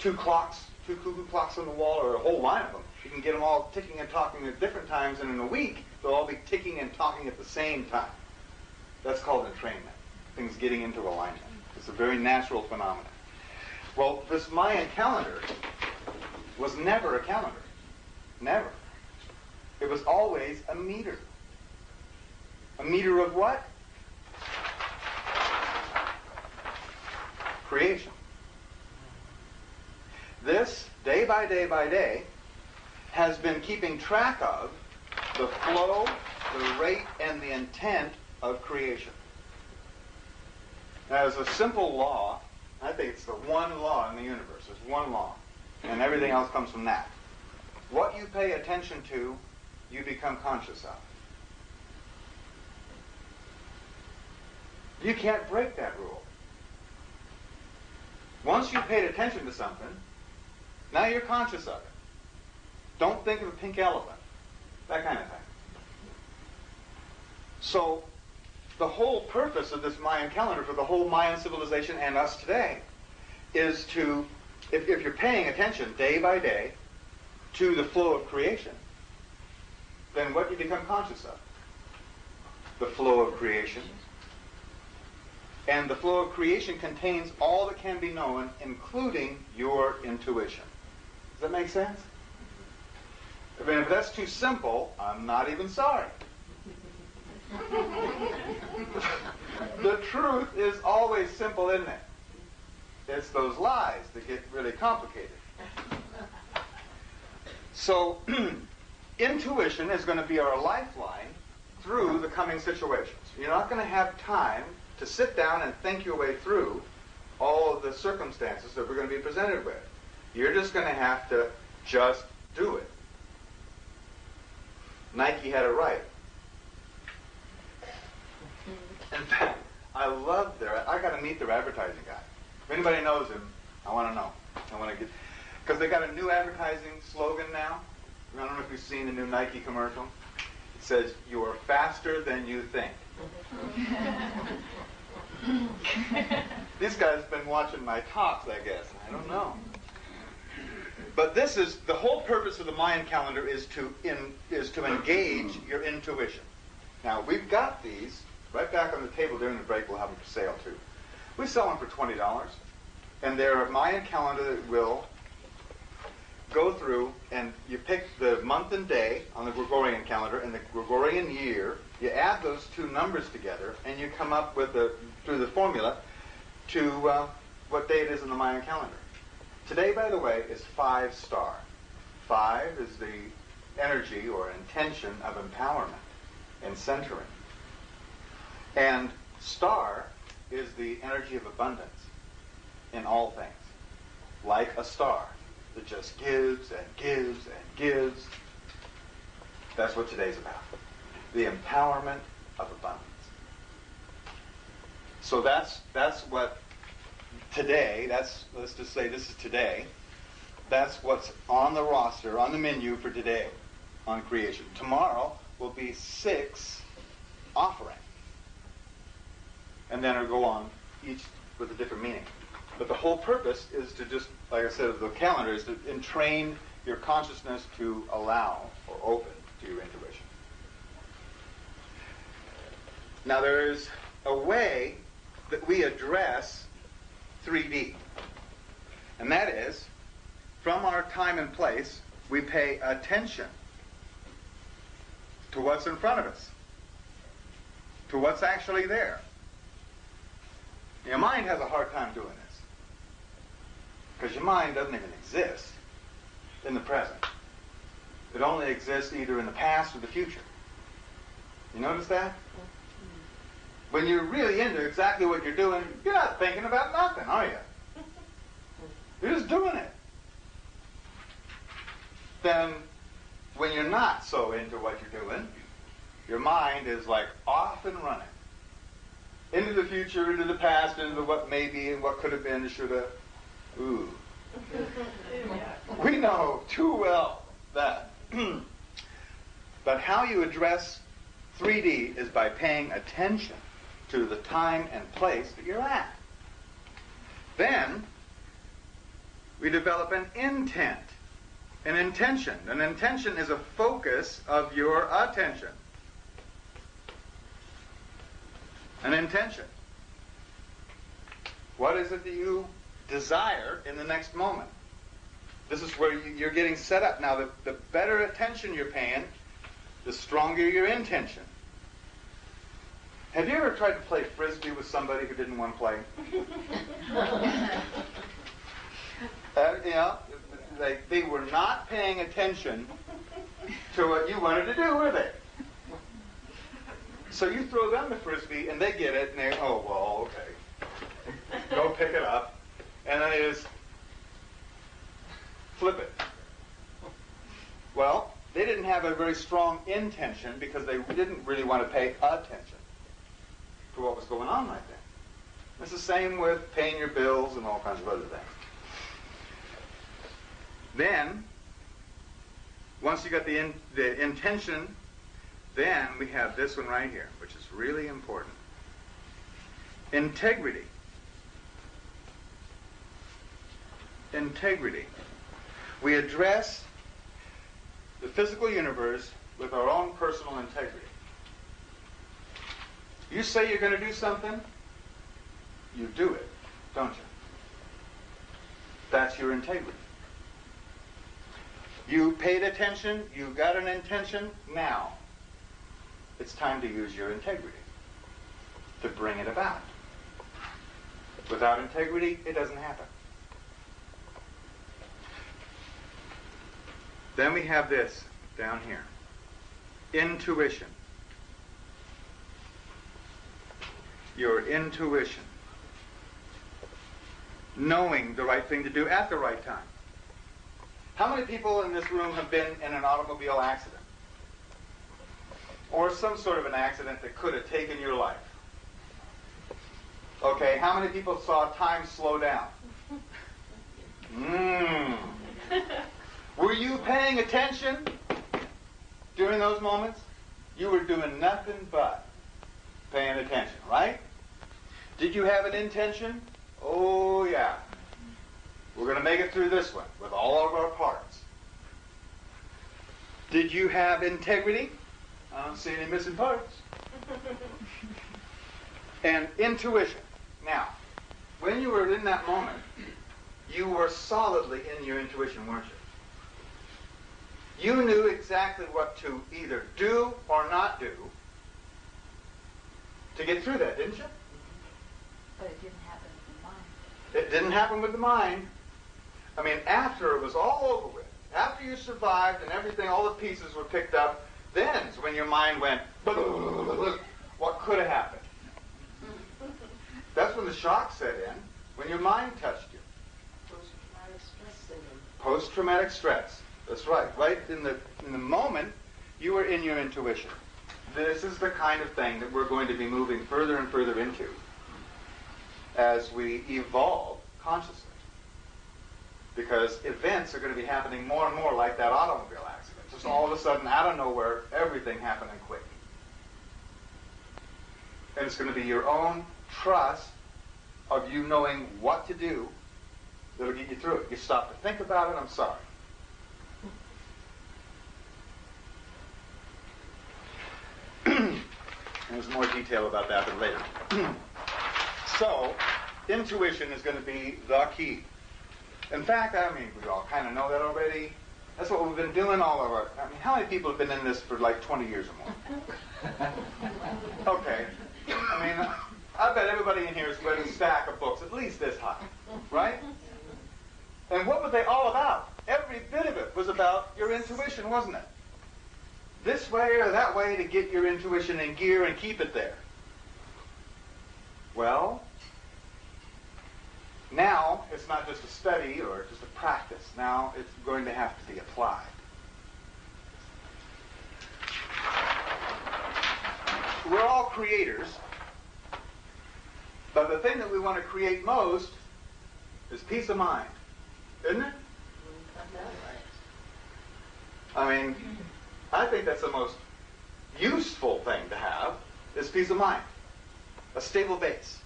two clocks, two cuckoo clocks on the wall, or a whole line of them. You can get them all ticking and talking at different times, and in a week, they'll all be ticking and talking at the same time. That's called entrainment, things getting into alignment. It's a very natural phenomenon. Well, this Mayan calendar was never a calendar. Never. It was always a meter. A meter of what? Creation. This, day by day by day, has been keeping track of the flow, the rate, and the intent of creation. Now, as a simple law, I think it's the one law in the universe. There's one law, and everything else comes from that. What you pay attention to, you become conscious of. You can't break that rule. Once you paid attention to something, now you're conscious of it. Don't think of a pink elephant, that kind of thing. So the whole purpose of this Mayan calendar for the whole Mayan civilization and us today is to, if you're paying attention day by day to the flow of creation, then what do you become conscious of? The flow of creation. And the flow of creation contains all that can be known, including your intuition. Does that make sense? I mean, if that's too simple, I'm not even sorry. The truth is always simple, isn't it? It's those lies that get really complicated. So, intuition is going to be our lifeline through the coming situations. You're not going to have time to sit down and think your way through all of the circumstances that we're going to be presented with. You're just going to have to just do it. Nike had it right. In fact, I love I got to meet their advertising guy. If anybody knows him, I want to know. I want to get, because they got a new advertising slogan now. I don't know if you've seen the new Nike commercial. It says, "You are faster than you think." These guys have been watching my talks, I guess. I don't know. But this is the whole purpose of the Mayan calendar is to engage your intuition. Now we've got these right back on the table during the break. We'll have them for sale too. We sell them for $20, and they're a Mayan calendar that will go through, and you pick the month and day on the Gregorian calendar and the Gregorian year. You add those two numbers together, and you come up with through the formula to what day it is in the Mayan calendar. Today, by the way, is 5 star. 5 is the energy or intention of empowerment and centering. And star is the energy of abundance in all things. Like a star that just gives and gives and gives. That's what today's about. The empowerment of abundance. So that's what today, let's just say this is today. That's what's on the roster, on the menu for today on creation. Tomorrow will be 6 offering. And then it'll go on, each with a different meaning. But the whole purpose is to just, like I said, the calendar is to entrain your consciousness to allow or open to your intuition. Now there is a way that we address 3D. And that is, from our time and place, we pay attention to what's in front of us, to what's actually there. Your mind has a hard time doing this, because your mind doesn't even exist in the present. It only exists either in the past or the future. You notice that? When you're really into exactly what you're doing, you're not thinking about nothing, are you? You're just doing it. Then, when you're not so into what you're doing, your mind is like off and running. Into the future, into the past, into the what may be and what could have been, should have. Ooh. We know too well that. But how you address 3D is by paying attention to the time and place that you're at. Then, We develop an intent, an intention. An intention is a focus of your attention. An intention. What is it that you desire in the next moment? This is where you're getting set up. Now, the better attention you're paying, the stronger your intention. Have you ever tried to play Frisbee with somebody who didn't want to play? They were not paying attention to what you wanted to do, were they? So you throw them the Frisbee, and they get it, and they, oh, well, okay. Go pick it up. And then they just flip it. Well, they didn't have a very strong intention because they didn't really want to pay attention to what was going on right then. It's the same with paying your bills and all kinds of other things. Then, once you got the intention, then we have this one right here, which is really important. Integrity. Integrity. We address the physical universe with our own personal integrity. You say you're going to do something, you do it, don't you? That's your integrity. You paid attention, you got an intention, now it's time to use your integrity to bring it about. Without integrity, it doesn't happen. Then we have this down here. Intuition. Your intuition. Knowing the right thing to do at the right time. How many people in this room have been in an automobile accident? Or some sort of an accident that could have taken your life? Okay, how many people saw time slow down? Were you paying attention during those moments? You were doing nothing but paying attention, right? Did you have an intention? Oh, yeah. We're going to make it through this one with all of our parts. Did you have integrity? I don't see any missing parts. And intuition. Now, when you were in that moment, you were solidly in your intuition, weren't you? You knew exactly what to either do or not do to get through that, didn't you? But it didn't happen with the mind. It didn't happen with the mind. I mean, after it was all over with, after you survived and everything, all the pieces were picked up, then's when your mind went, what could have happened? That's when the shock set in, when your mind touched you. Post-traumatic stress syndrome. Post-traumatic stress. That's right. Right in the moment, you were in your intuition. This is the kind of thing that we're going to be moving further and further into as we evolve consciously. Because events are going to be happening more and more like that automobile accident. Just all of a sudden, out of nowhere, everything happening quick. And it's going to be your own trust of you knowing what to do that'll get you through it. You stop to think about it, I'm sorry. There's more detail about that later. So, intuition is going to be the key. In fact, I mean, we all kind of know that already. That's what we've been doing all of our... I mean, how many people have been in this for like 20 years or more? Okay. I mean, I bet everybody in here has read a stack of books at least this high, right? And what were they all about? Every bit of it was about your intuition, wasn't it? This way or that way to get your intuition in gear and keep it there. Well, now it's not just a study or just a practice. Now it's going to have to be applied. We're all creators, but the thing that we want to create most is peace of mind, isn't it? I mean, I think that's the most useful thing to have, is peace of mind. A stable base.